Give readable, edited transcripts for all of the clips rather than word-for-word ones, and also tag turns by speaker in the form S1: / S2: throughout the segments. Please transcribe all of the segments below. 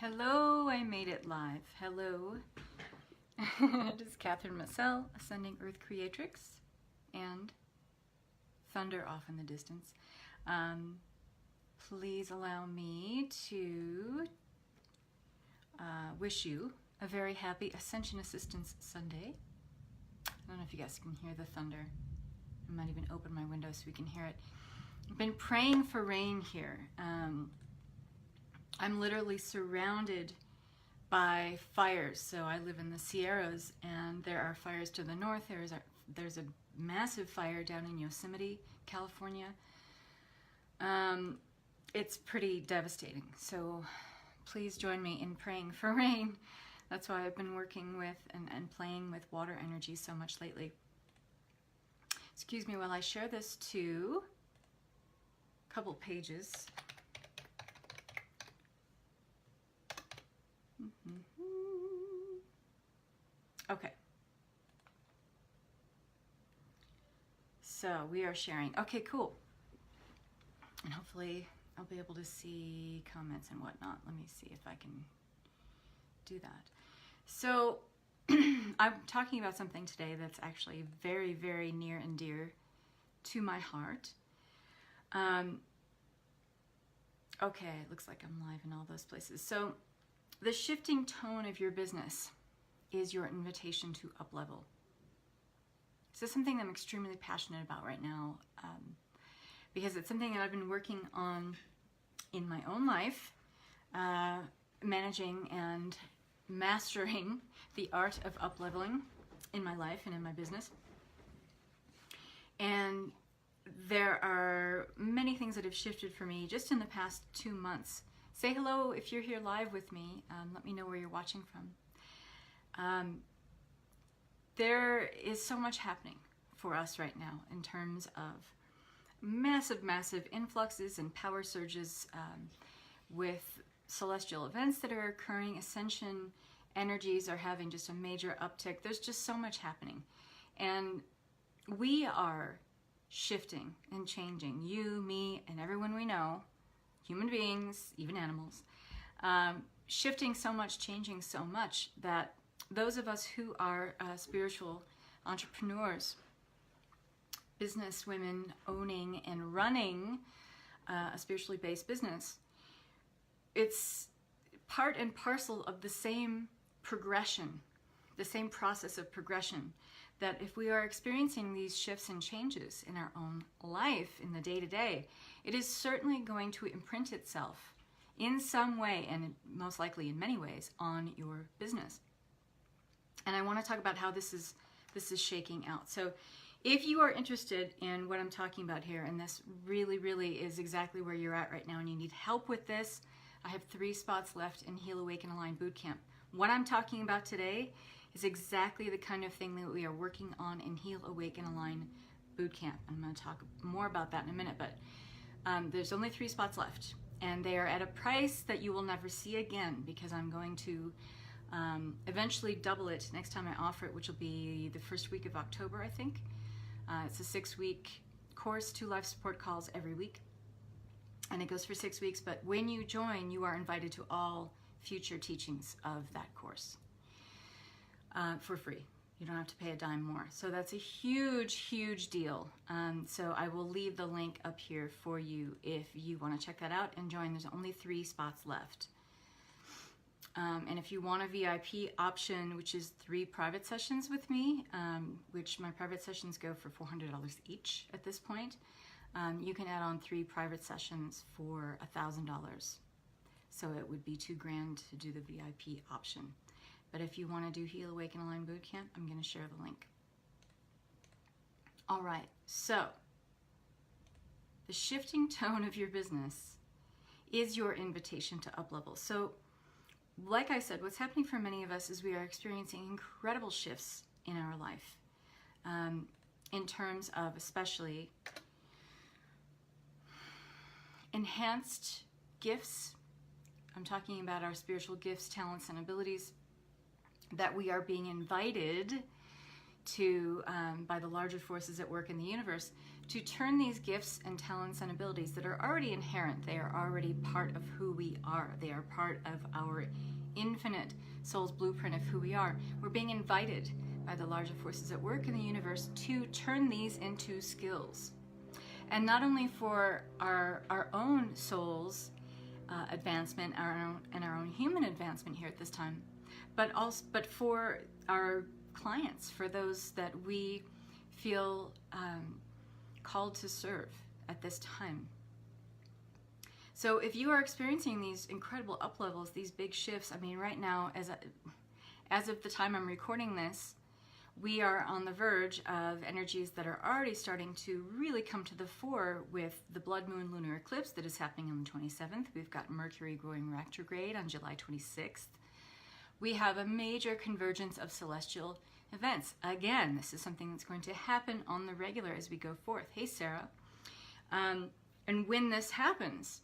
S1: Hello, I made it live. Hello. It is Catherine Massell, Ascending Earth Creatrix, and thunder off in the distance. Please allow me to wish you a very happy Ascension Assistance Sunday. I don't know if you guys can hear the thunder. I might even open my window so we can hear it. I've been praying for rain here. I'm literally surrounded by fires. So I live in the Sierras, and there are fires to the north. There's a massive fire down in Yosemite, California. It's pretty devastating. So please join me in praying for rain. That's why I've been working with and playing with water energy so much lately. Excuse me while I share this to a couple pages. Okay. So we are sharing. Okay, cool. And hopefully I'll be able to see comments and whatnot. Let me see if I can do that. So I'm talking about something today that's actually very, very near and dear to my heart. Okay, it looks like I'm live in all those places. So the shifting tone of your business is your invitation to uplevel. So something I'm extremely passionate about right now, because it's something that I've been working on in my own life, managing and mastering the art of upleveling in my life and in my business. And there are many things that have shifted for me just in the past 2 months. Say hello if you're here live with me. Let me know where you're watching from. There is so much happening for us right now in terms of massive, massive influxes and power surges with celestial events that are occurring. Ascension energies are having just a major uptick. There's just so much happening. And we are shifting and changing. You, me, and everyone we know, human beings, even animals, shifting so much, changing so much that those of us who are spiritual entrepreneurs, business women owning and running a spiritually based business, it's part and parcel of the same progression, the same process of progression, that if we are experiencing these shifts and changes in our own life, in the day-to-day, it is certainly going to imprint itself in some way, and most likely in many ways, on your business. And I want to talk about how this is shaking out. So if you are interested in what I'm talking about here, and this really, really is exactly where you're at right now, and you need help with this, I have 3 spots left in Heal, Awaken, Align Bootcamp. What I'm talking about today is exactly the kind of thing that we are working on in Heal, Awaken, Align Bootcamp. I'm going to talk more about that in a minute, but there's only 3 spots left, and they are at a price that you will never see again, because I'm going to eventually double it next time I offer it, which will be the first week of October, I think. It's a 6-week course, 2 live support calls every week, and it goes for 6 weeks. But when you join, you are invited to all future teachings of that course for free. You don't have to pay a dime more. So that's a huge, huge deal. So I will leave the link up here for you if you want to check that out and join. There's only 3 spots left. And if you want a VIP option, which is 3 private sessions with me, which my private sessions go for $400 each at this point, you can add on 3 private sessions for $1,000. So it would be $2,000 to do the VIP option. But if you want to do Heal, Awaken, Align Bootcamp, I'm going to share the link. All right, so the shifting tone of your business is your invitation to uplevel. So like I said, what's happening for many of us is we are experiencing incredible shifts in our life, in terms of especially enhanced gifts. I'm talking about our spiritual gifts, talents, and abilities that we are being invited by the larger forces at work in the universe, to turn these gifts and talents and abilities that are already inherent, they are already part of who we are. They are part of our infinite soul's blueprint of who we are. We're being invited by the larger forces at work in the universe to turn these into skills. And not only for our own soul's advancement, our own human advancement here at this time, but for our clients, for those that we feel called to serve at this time. So if you are experiencing these incredible up levels, these big shifts, I mean, right now, as of the time I'm recording this, we are on the verge of energies that are already starting to really come to the fore with the blood moon lunar eclipse that is happening on the 27th. We've got Mercury going retrograde on July 26th. We have a major convergence of celestial events. Again, this is something that's going to happen on the regular as we go forth. Hey, Sarah. And when this happens,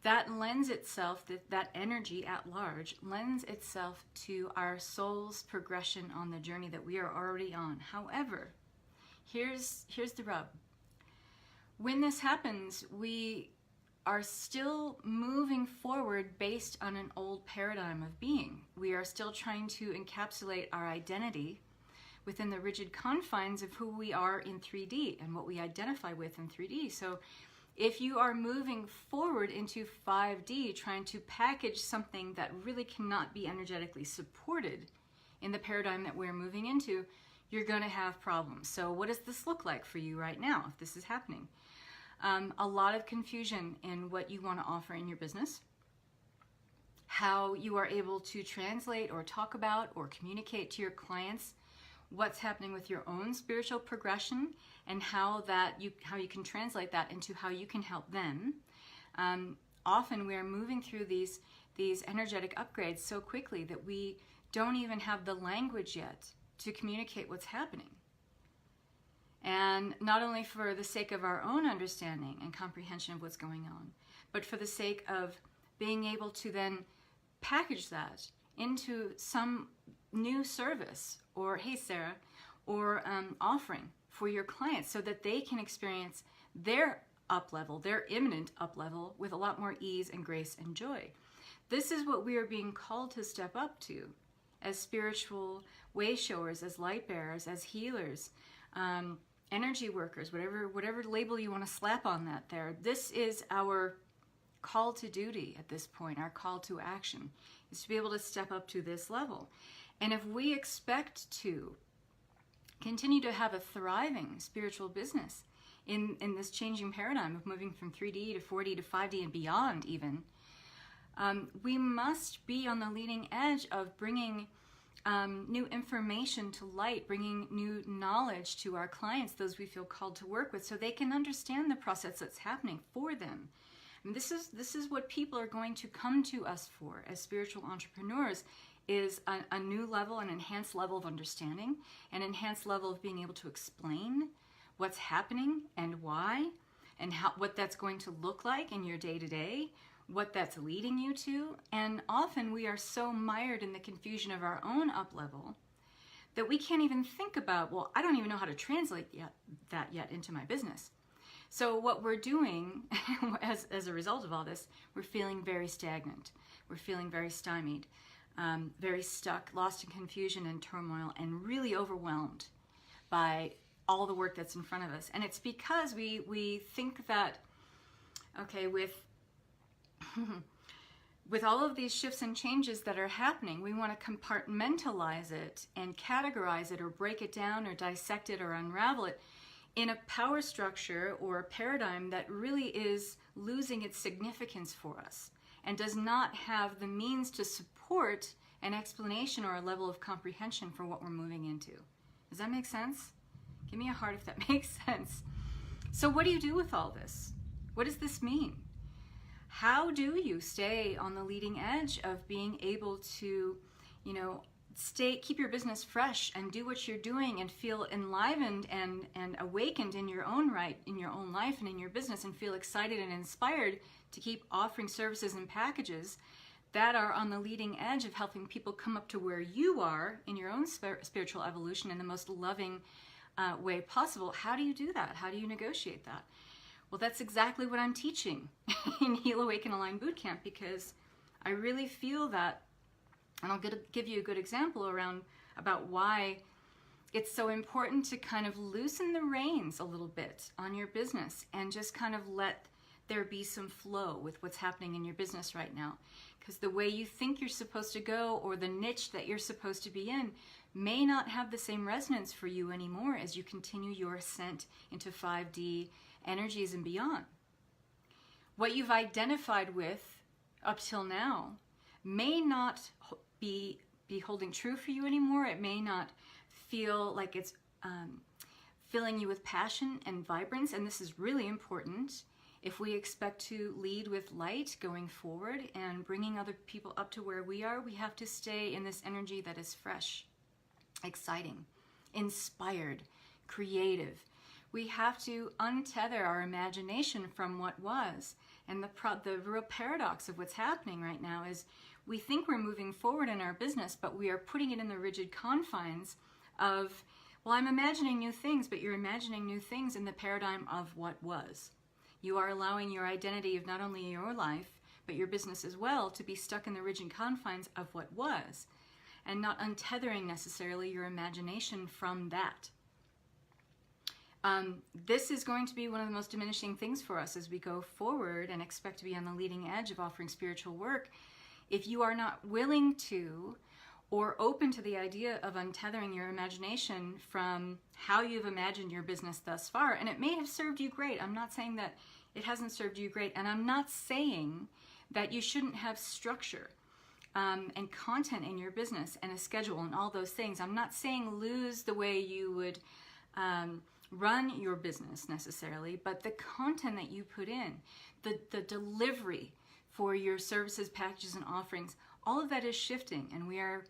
S1: that lends itself, that energy at large, lends itself to our soul's progression on the journey that we are already on. However, here's the rub. When this happens, we are still moving forward based on an old paradigm of being. We are still trying to encapsulate our identity within the rigid confines of who we are in 3D and what we identify with in 3D. So if you are moving forward into 5D, trying to package something that really cannot be energetically supported in the paradigm that we're moving into, you're going to have problems. So what does this look like for you right now if this is happening? A lot of confusion in what you want to offer in your business, how you are able to translate or talk about or communicate to your clients what's happening with your own spiritual progression, and how you can translate that into how you can help them. Often we are moving through these energetic upgrades so quickly that we don't even have the language yet to communicate what's happening. And not only for the sake of our own understanding and comprehension of what's going on, but for the sake of being able to then package that into some new service or, hey Sarah, or offering for your clients so that they can experience their up level, their imminent up level, with a lot more ease and grace and joy. This is what we are being called to step up to as spiritual way showers, as light bearers, as healers, energy workers, whatever label you want to slap on that there. This is our call to duty at this point. Our call to action is to be able to step up to this level. And if we expect to continue to have a thriving spiritual business in this changing paradigm of moving from 3D to 4D to 5D and beyond even, we must be on the leading edge of bringing new information to light, bringing new knowledge to our clients, those we feel called to work with, so they can understand the process that's happening for them. And this is what people are going to come to us for as spiritual entrepreneurs, is a new level, an enhanced level of understanding, an enhanced level of being able to explain what's happening and why, and what that's going to look like in your day-to-day, what that's leading you to. And often we are so mired in the confusion of our own up level that we can't even think about, well, I don't even know how to translate that yet into my business. So what we're doing as a result of all this, we're feeling very stagnant. We're feeling very stymied, very stuck, lost in confusion and turmoil, and really overwhelmed by all the work that's in front of us. And it's because we think that, okay, with all of these shifts and changes that are happening, we want to compartmentalize it and categorize it or break it down or dissect it or unravel it in a power structure or a paradigm that really is losing its significance for us and does not have the means to support an explanation or a level of comprehension for what we're moving into. Does that make sense? Give me a heart if that makes sense. So what do you do with all this? What does this mean? How do you stay on the leading edge of being able to, keep your business fresh and do what you're doing and feel enlivened and awakened in your own right, in your own life and in your business, and feel excited and inspired to keep offering services and packages that are on the leading edge of helping people come up to where you are in your own spiritual evolution in the most loving way possible. How do you do that? How do you negotiate that? Well, that's exactly what I'm teaching in Heal, Awaken, Align Bootcamp, because I really feel that, and I'll give you a good example about why it's so important to kind of loosen the reins a little bit on your business and just kind of let there be some flow with what's happening in your business right now. Because the way you think you're supposed to go, or the niche that you're supposed to be in, may not have the same resonance for you anymore as you continue your ascent into 5D energies and beyond. What you've identified with up till now may not be holding true for you anymore. It may not feel like it's filling you with passion and vibrance, and this is really important. If we expect to lead with light going forward and bringing other people up to where we are, we have to stay in this energy that is fresh, exciting, inspired, creative. We have to untether our imagination from what was. And the real paradox of what's happening right now is we think we're moving forward in our business, but we are putting it in the rigid confines of, well, I'm imagining new things, but you're imagining new things in the paradigm of what was. You are allowing your identity of not only your life, but your business as well, to be stuck in the rigid confines of what was, and not untethering necessarily your imagination from that. This is going to be one of the most diminishing things for us as we go forward and expect to be on the leading edge of offering spiritual work. If you are not willing to, or open to the idea of untethering your imagination from how you've imagined your business thus far, and it may have served you great. I'm not saying that it hasn't served you great, and I'm not saying that you shouldn't have structure and content in your business and a schedule and all those things. I'm not saying lose the way you would run your business necessarily, but the content that you put in, the delivery for your services, packages, and offerings, all of that is shifting, and we are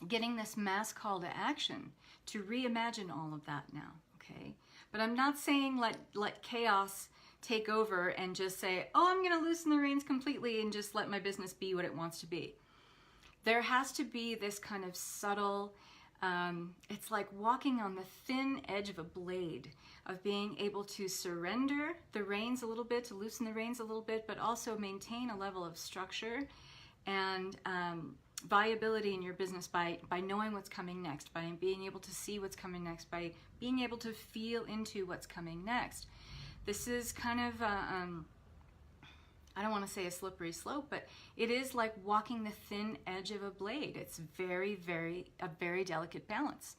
S1: getting this mass call to action to reimagine all of that now, okay? But I'm not saying let chaos take over and just say, oh, I'm going to loosen the reins completely and just let my business be what it wants to be. There has to be this kind of subtle, it's like walking on the thin edge of a blade, of being able to surrender the reins a little bit, to loosen the reins a little bit, but also maintain a level of structure and viability in your business by knowing what's coming next, by being able to see what's coming next, by being able to feel into what's coming next. This is kind of, I don't want to say a slippery slope, but it is like walking the thin edge of a blade. It's a very delicate balance.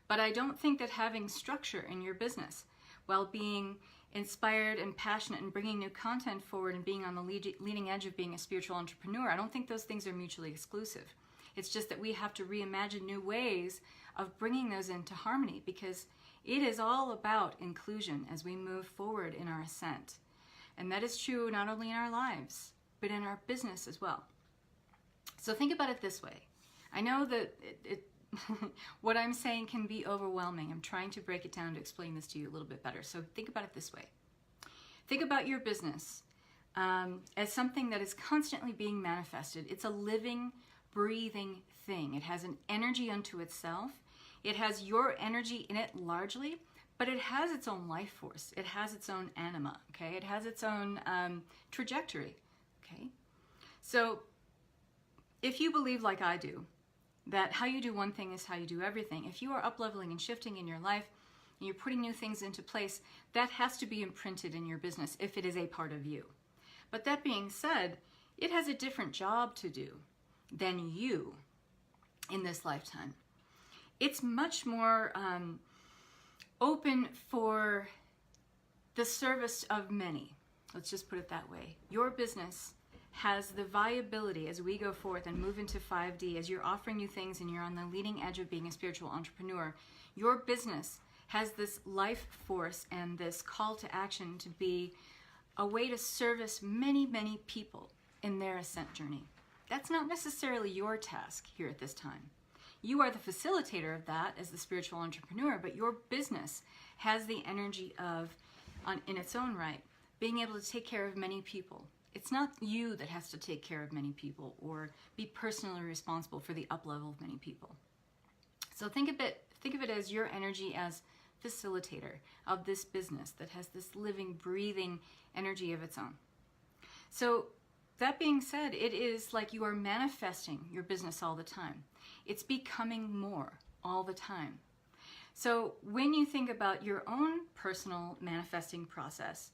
S1: But I don't think that having structure in your business while being inspired and passionate and bringing new content forward and being on the leading edge of being a spiritual entrepreneur, I don't think those things are mutually exclusive. It's just that we have to reimagine new ways of bringing those into harmony, because it is all about inclusion as we move forward in our ascent. And that is true not only in our lives, but in our business as well. So think about it this way. I know that what I'm saying can be overwhelming. I'm trying to break it down to explain this to you a little bit better. So think about it this way. Think about your business as something that is constantly being manifested. It's a living, breathing thing. It has an energy unto itself. It has your energy in it largely, but it has its own life force. It has its own anima, okay? It has its own trajectory, okay? So if you believe like I do, that how you do one thing is how you do everything, if you are up-leveling and shifting in your life, and you're putting new things into place, that has to be imprinted in your business if it is a part of you. But that being said, it has a different job to do than you in this lifetime. It's much more open for the service of many. Let's just put it that way. Your business has the viability as we go forth and move into 5D, as you're offering new things and you're on the leading edge of being a spiritual entrepreneur. Your business has this life force and this call to action to be a way to service many, many people in their ascent journey. That's not necessarily your task here at this time. You are the facilitator of that as the spiritual entrepreneur, but your business has the energy of, in its own right, being able to take care of many people It's not you that has to take care of many people or be personally responsible for the up level of many people. So think of it as your energy as facilitator of this business that has this living, breathing energy of its own. So that being said, it is like you are manifesting your business all the time. It's becoming more all the time. So when you think about your own personal manifesting process,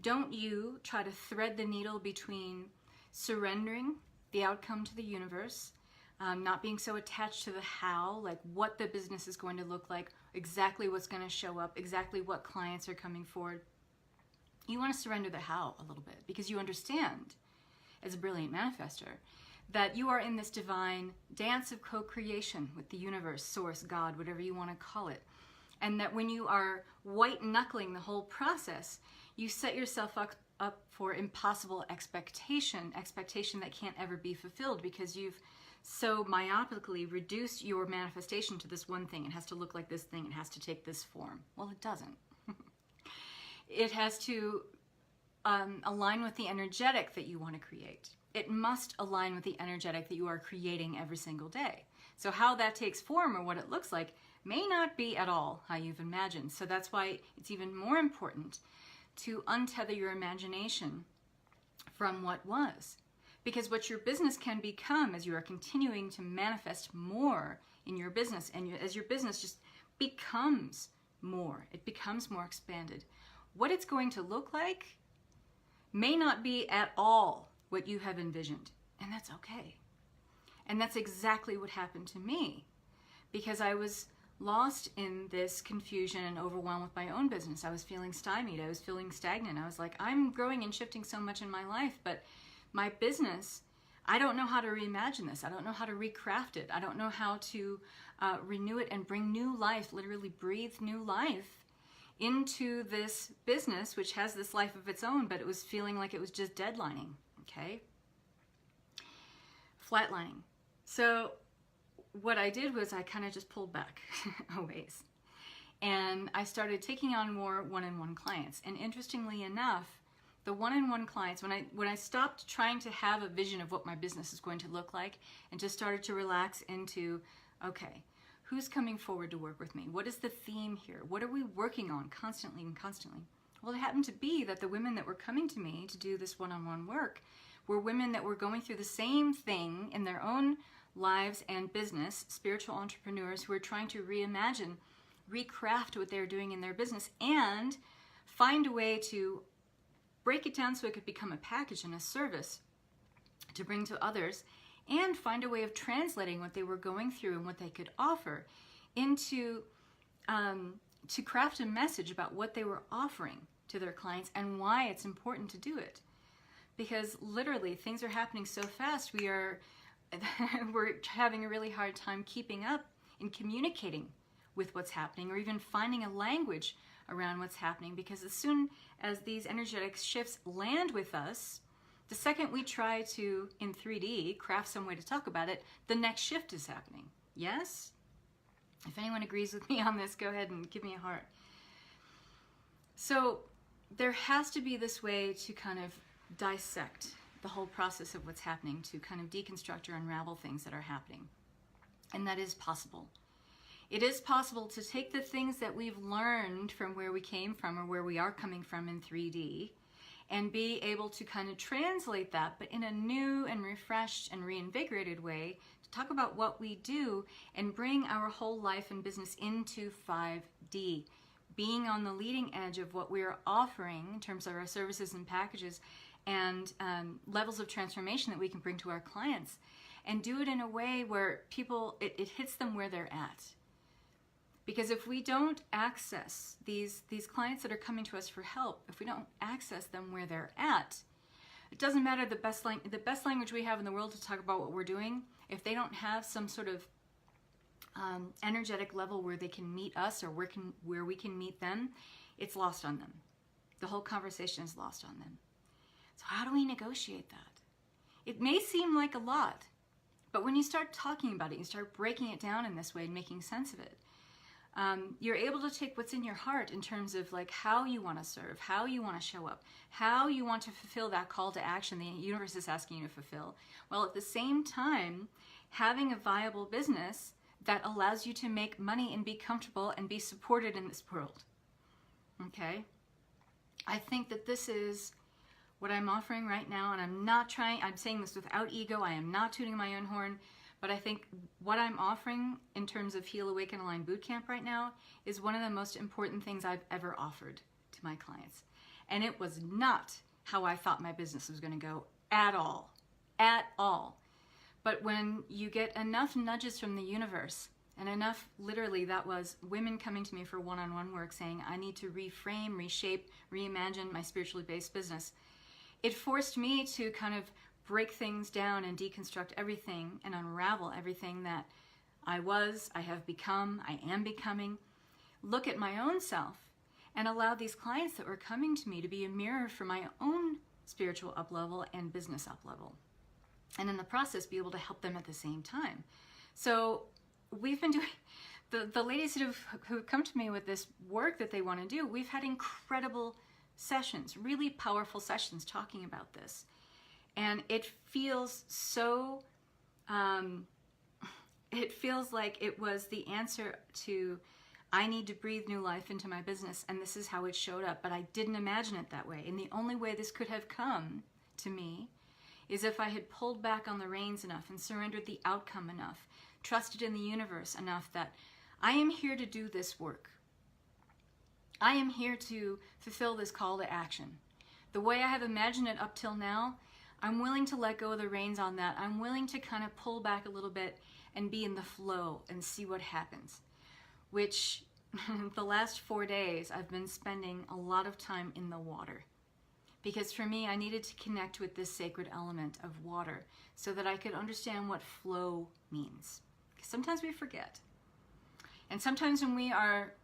S1: don't you try to thread the needle between surrendering the outcome to the universe, not being so attached to the how, like what the business is going to look like, exactly what's going to show up, exactly what clients are coming forward. You want to surrender the how a little bit because you understand, as a brilliant manifester, that you are in this divine dance of co-creation with the universe, source, God, whatever you want to call it. And that when you are white-knuckling the whole process, you set yourself up for impossible expectation that can't ever be fulfilled because you've so myopically reduced your manifestation to this one thing. It has to look like this thing. It has to take this form. Well, it doesn't. It has to align with the energetic that you want to create. It must align with the energetic that you are creating every single day. So how that takes form or what it looks like may not be at all how you've imagined. So that's why it's even more important to untether your imagination from what was. Because what your business can become as you are continuing to manifest more in your business, and as your business just becomes more, it becomes more expanded, what it's going to look like may not be at all what you have envisioned. And that's okay. And that's exactly what happened to me, because I was lost in this confusion and overwhelmed with my own business. I was feeling stymied. I was feeling stagnant. I was like, I'm growing and shifting so much in my life, but my business, I don't know how to reimagine this. I don't know how to recraft it. I don't know how to renew it and bring new life, literally breathe new life into this business, which has this life of its own, but it was feeling like it was just deadlining, okay? Flatlining. So what I did was I kind of just pulled back a ways. And I started taking on more one-on-one clients. And interestingly enough, the one-on-one clients, when I stopped trying to have a vision of what my business is going to look like and just started to relax into, okay, who's coming forward to work with me? What is the theme here? What are we working on constantly and constantly? Well, it happened to be that the women that were coming to me to do this one-on-one work were women that were going through the same thing in their own lives and business, spiritual entrepreneurs who are trying to reimagine, recraft what they're doing in their business and find a way to break it down so it could become a package and a service to bring to others, and find a way of translating what they were going through and what they could offer into to craft a message about what they were offering to their clients and why it's important to do it. Because literally things are happening so fast, we're having a really hard time keeping up and communicating with what's happening, or even finding a language around what's happening, because as soon as these energetic shifts land with us, the second we try to, in 3D, craft some way to talk about it, the next shift is happening. Yes? If anyone agrees with me on this, go ahead and give me a heart. So there has to be this way to kind of dissect the whole process of what's happening, to kind of deconstruct or unravel things that are happening. And that is possible. It is possible to take the things that we've learned from where we came from or where we are coming from in 3D and be able to kind of translate that, but in a new and refreshed and reinvigorated way, to talk about what we do and bring our whole life and business into 5D, being on the leading edge of what we're offering in terms of our services and packages and levels of transformation that we can bring to our clients, and do it in a way where people, it hits them where they're at. Because if we don't access these clients that are coming to us for help, if we don't access them where they're at, it doesn't matter the best language we have in the world to talk about what we're doing. If they don't have some sort of energetic level where they can meet us or where we can meet them, it's lost on them. The whole conversation is lost on them. So how do we negotiate that? It may seem like a lot, but when you start talking about it, you start breaking it down in this way and making sense of it, you're able to take what's in your heart in terms of like how you want to serve, how you want to show up, how you want to fulfill that call to action the universe is asking you to fulfill, while at the same time having a viable business that allows you to make money and be comfortable and be supported in this world. Okay? I think that this is what I'm offering right now, and I'm saying this without ego, I am not tooting my own horn, but I think what I'm offering in terms of Heal, Awaken, Align Bootcamp right now is one of the most important things I've ever offered to my clients. And it was not how I thought my business was going to go at all. At all. But when you get enough nudges from the universe, and enough, literally, that was women coming to me for one-on-one work saying, I need to reframe, reshape, reimagine my spiritually based business. It forced me to kind of break things down and deconstruct everything and unravel everything that I have become, I am becoming. Look at my own self and allow these clients that were coming to me to be a mirror for my own spiritual up-level and business up-level. And in the process, be able to help them at the same time. So we've been doing, the ladies who come to me with this work that they want to do, we've had incredible sessions, really powerful sessions talking about this. And it feels so, it feels like it was the answer to, I need to breathe new life into my business, and this is how it showed up. But I didn't imagine it that way. And the only way this could have come to me is if I had pulled back on the reins enough and surrendered the outcome enough, trusted in the universe enough that I am here to do this work. I am here to fulfill this call to action. The way I have imagined it up till now, I'm willing to let go of the reins on that. I'm willing to kind of pull back a little bit and be in the flow and see what happens. Which, the last 4 days, I've been spending a lot of time in the water. Because for me, I needed to connect with this sacred element of water so that I could understand what flow means. Sometimes we forget. And sometimes when we are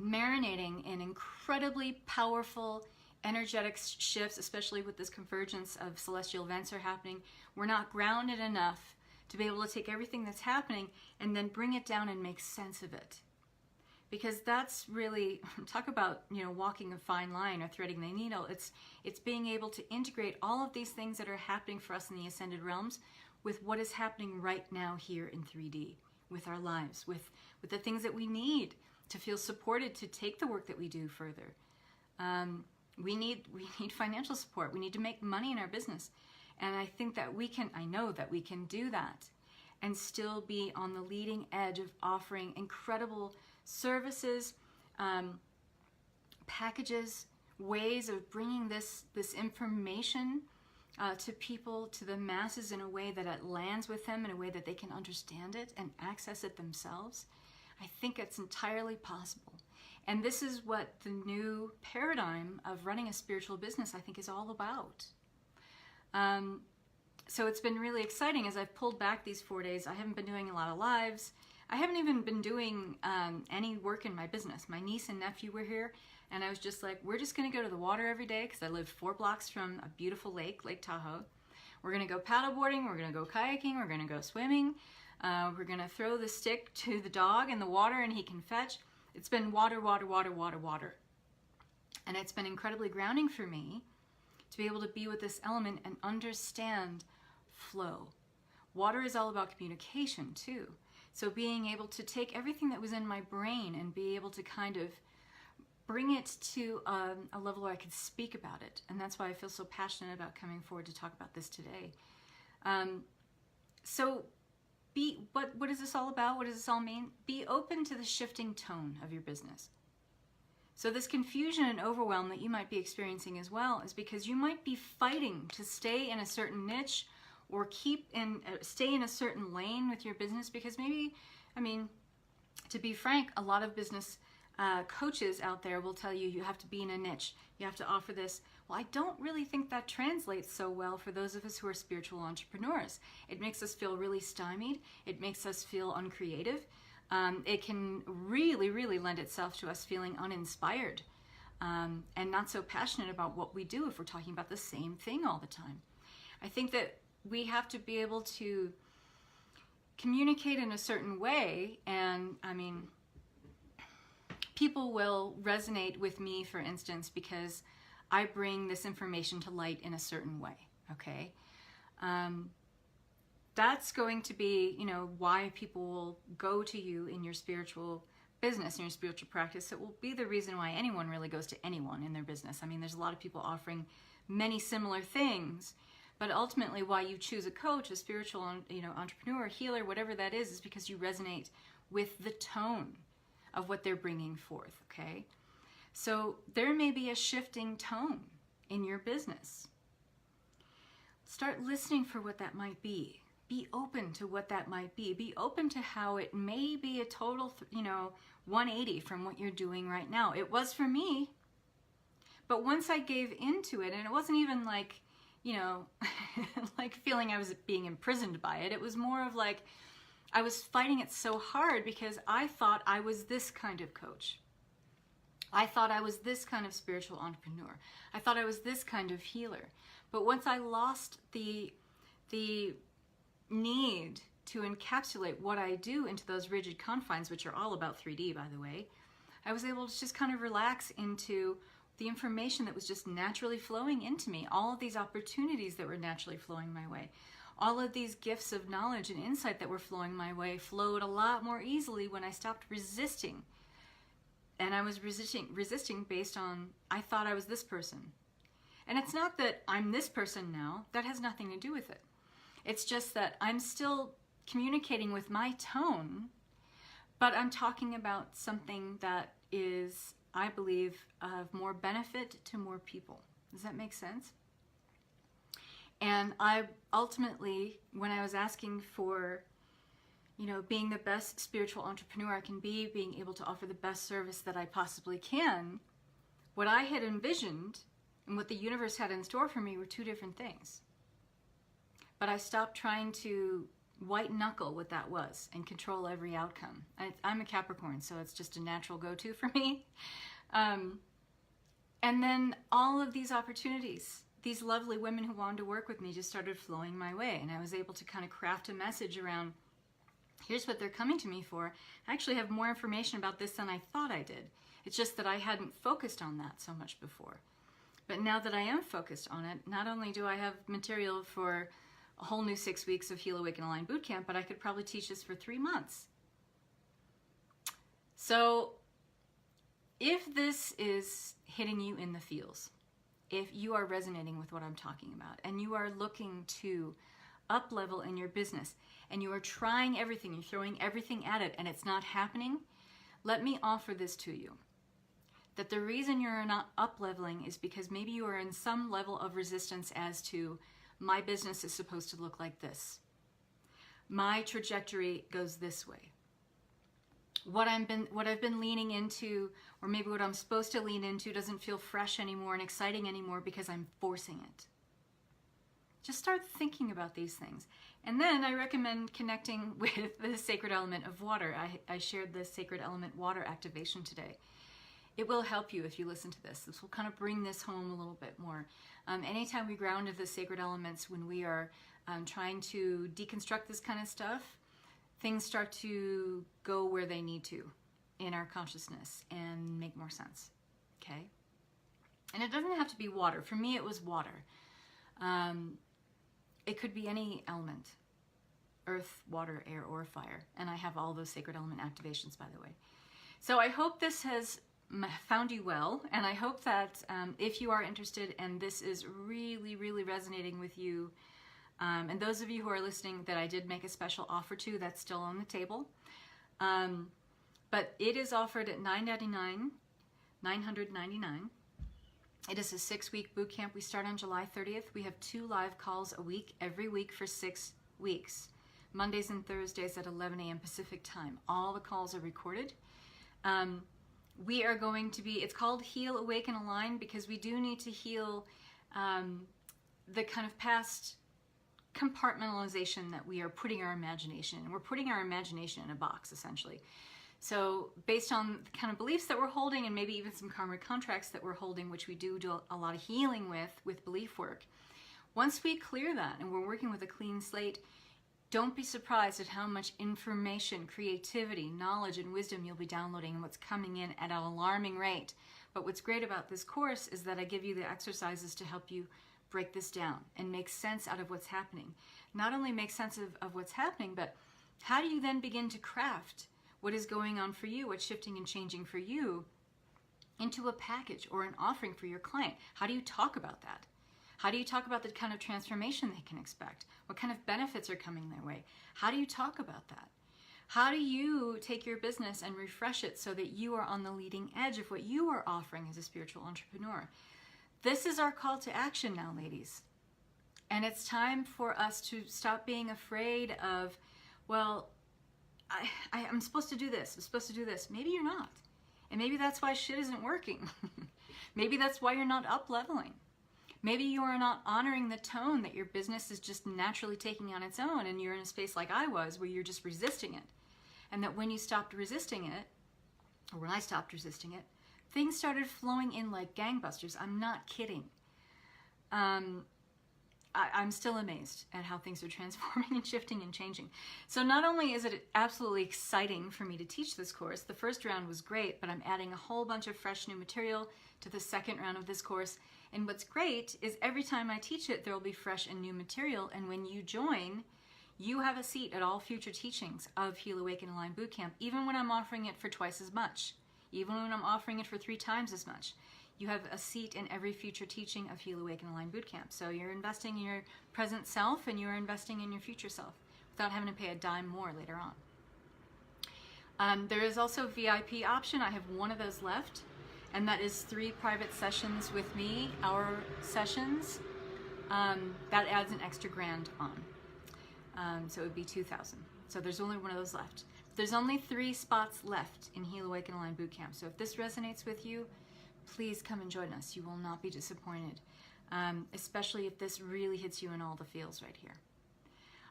S1: marinating in incredibly powerful energetic shifts, especially with this convergence of celestial events are happening, we're not grounded enough to be able to take everything that's happening and then bring it down and make sense of it. Because that's really, talk about, walking a fine line or threading the needle. It's being able to integrate all of these things that are happening for us in the ascended realms with what is happening right now here in 3D, with our lives, with the things that we need to feel supported to take the work that we do further. We need financial support. We need to make money in our business. And I think that I know that we can do that and still be on the leading edge of offering incredible services, packages, ways of bringing this information to people, to the masses in a way that it lands with them, in a way that they can understand it and access it themselves. I think it's entirely possible. And this is what the new paradigm of running a spiritual business, I think, is all about. So it's been really exciting as I've pulled back these 4 days. I haven't been doing a lot of lives. I haven't even been doing any work in my business. My niece and nephew were here, and I was just like, we're just going to go to the water every day because I live 4 blocks from a beautiful lake, Lake Tahoe. We're going to go paddleboarding. We're going to go kayaking. We're going to go swimming. We're going to throw the stick to the dog in the water, and he can fetch. It's been water, water, water, water, water. And it's been incredibly grounding for me to be able to be with this element and understand flow. Water is all about communication too. So being able to take everything that was in my brain and be able to kind of bring it to a level where I could speak about it. And that's why I feel so passionate about coming forward to talk about this today. What is this all about? What does this all mean? Be open to the shifting tone of your business. So this confusion and overwhelm that you might be experiencing as well is because you might be fighting to stay in a certain niche or stay in a certain lane with your business because maybe, to be frank, a lot of business coaches out there will tell you have to be in a niche. You have to offer this. Well, I don't really think that translates so well for those of us who are spiritual entrepreneurs. It makes us feel really stymied. It makes us feel uncreative. It can really, really lend itself to us feeling uninspired and not so passionate about what we do if we're talking about the same thing all the time. I think that we have to be able to communicate in a certain way, and people will resonate with me, for instance, because I bring this information to light in a certain way, okay? That's going to be, you know, why people will go to you in your spiritual business, in your spiritual practice. It will be the reason why anyone really goes to anyone in their business. I mean, there's a lot of people offering many similar things, but ultimately why you choose a coach, a spiritual, you know, entrepreneur, healer, whatever that is because you resonate with the tone of what they're bringing forth, okay? So there may be a shifting tone in your business. Start listening for what that might be. Be open to what that might be. Be open to how it may be a total, you know, 180 from what you're doing right now. It was for me. But once I gave into it, and it wasn't even like, you know, like feeling I was being imprisoned by it. It was more of like, I was fighting it so hard because I thought I was this kind of coach. I thought I was this kind of spiritual entrepreneur. I thought I was this kind of healer. But once I lost the need to encapsulate what I do into those rigid confines, which are all about 3D, by the way, I was able to just kind of relax into the information that was just naturally flowing into me, all of these opportunities that were naturally flowing my way, all of these gifts of knowledge and insight that were flowing my way flowed a lot more easily when I stopped resisting. And I was resisting based on, I thought I was this person. And it's not that I'm this person now, that has nothing to do with it. It's just that I'm still communicating with my tone, but I'm talking about something that is, I believe, of more benefit to more people. Does that make sense? And I ultimately, when I was asking for, you know, being the best spiritual entrepreneur I can be, being able to offer the best service that I possibly can, what I had envisioned and what the universe had in store for me were two different things. But I stopped trying to white knuckle what that was and control every outcome. I'm a Capricorn, so it's just a natural go-to for me. And then all of these opportunities, these lovely women who wanted to work with me just started flowing my way. And I was able to kind of craft a message around, here's what they're coming to me for. I actually have more information about this than I thought I did. It's just that I hadn't focused on that so much before. But now that I am focused on it, not only do I have material for a whole new 6 weeks of Heal, Awaken, Align Bootcamp, but I could probably teach this for 3 months. So if this is hitting you in the feels, if you are resonating with what I'm talking about, and you are looking to up level in your business, and you are trying everything, you're throwing everything at it, and it's not happening, let me offer this to you. That the reason you're not up leveling is because maybe you are in some level of resistance as to, my business is supposed to look like this. My trajectory goes this way. What I've been leaning into, or maybe what I'm supposed to lean into, doesn't feel fresh anymore and exciting anymore because I'm forcing it. Just start thinking about these things. And then I recommend connecting with the sacred element of water. I shared the sacred element water activation today. It will help you if you listen to this. This will kind of bring this home a little bit more. Anytime we ground into the sacred elements, when we are trying to deconstruct this kind of stuff, things start to go where they need to in our consciousness and make more sense, okay? And it doesn't have to be water. For me, it was water. It could be any element, earth, water, air, or fire. And I have all those sacred element activations, by the way. So I hope this has found you well, and I hope that if you are interested and this is really, really resonating with you, and those of you who are listening that I did make a special offer to, that's still on the table. But it is offered at $999. It is a 6-week boot camp. We start on July 30th. We have 2 live calls a week, every week for 6 weeks. Mondays and Thursdays at 11 a.m. Pacific time. All the calls are recorded. We are going to be, it's called Heal, Awaken, Align, because we do need to heal the kind of past compartmentalization that we are putting our imagination in. We're putting our imagination in a box, essentially. So based on the kind of beliefs that we're holding, and maybe even some karmic contracts that we're holding, which we do a lot of healing with belief work, once we clear that and we're working with a clean slate, Don't be surprised at how much information, creativity, knowledge, and wisdom you'll be downloading and what's coming in at an alarming rate. But what's great about this course is that I give you the exercises to help you break this down and make sense out of what's happening. Not only make sense of what's happening, but how do you then begin to craft what is going on for you, what's shifting and changing for you, into a package or an offering for your client? How do you talk about that? How do you talk about the kind of transformation they can expect? What kind of benefits are coming their way? How do you talk about that? How do you take your business and refresh it so that you are on the leading edge of what you are offering as a spiritual entrepreneur? This is our call to action now, ladies. And it's time for us to stop being afraid of, well, I'm supposed to do this. I'm supposed to do this. Maybe you're not. And maybe that's why shit isn't working. Maybe that's why you're not up-leveling. Maybe you are not honoring the tone that your business is just naturally taking on its own, and you're in a space like I was where you're just resisting it. And that when you stopped resisting it, or when I stopped resisting it, things started flowing in like gangbusters. I'm not kidding. I'm still amazed at how things are transforming and shifting and changing. So not only is it absolutely exciting for me to teach this course, the first round was great, but I'm adding a whole bunch of fresh new material to the second round of this course. And what's great is every time I teach it, there will be fresh and new material. And when you join, you have a seat at all future teachings of Heal, Awaken, Align Bootcamp, even when I'm offering it for twice as much, even when I'm offering it for 3 times as much. You have a seat in every future teaching of Heal, Awaken, Align Bootcamp. So you're investing in your present self and you're investing in your future self without having to pay a dime more later on. There is also a VIP option. I have one of those left, and that is 3 private sessions with me, hour sessions. That adds an extra $1,000 on. So it would be $2,000. So there's only one of those left. There's only 3 spots left in Heal, Awaken, Align Bootcamp. So if this resonates with you, please come and join us. You will not be disappointed, especially if this really hits you in all the feels right here.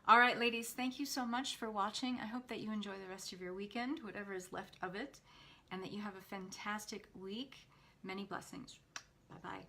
S1: All right, ladies, thank you so much for watching. I hope that you enjoy the rest of your weekend, whatever is left of it, and that you have a fantastic week. Many blessings. Bye-bye.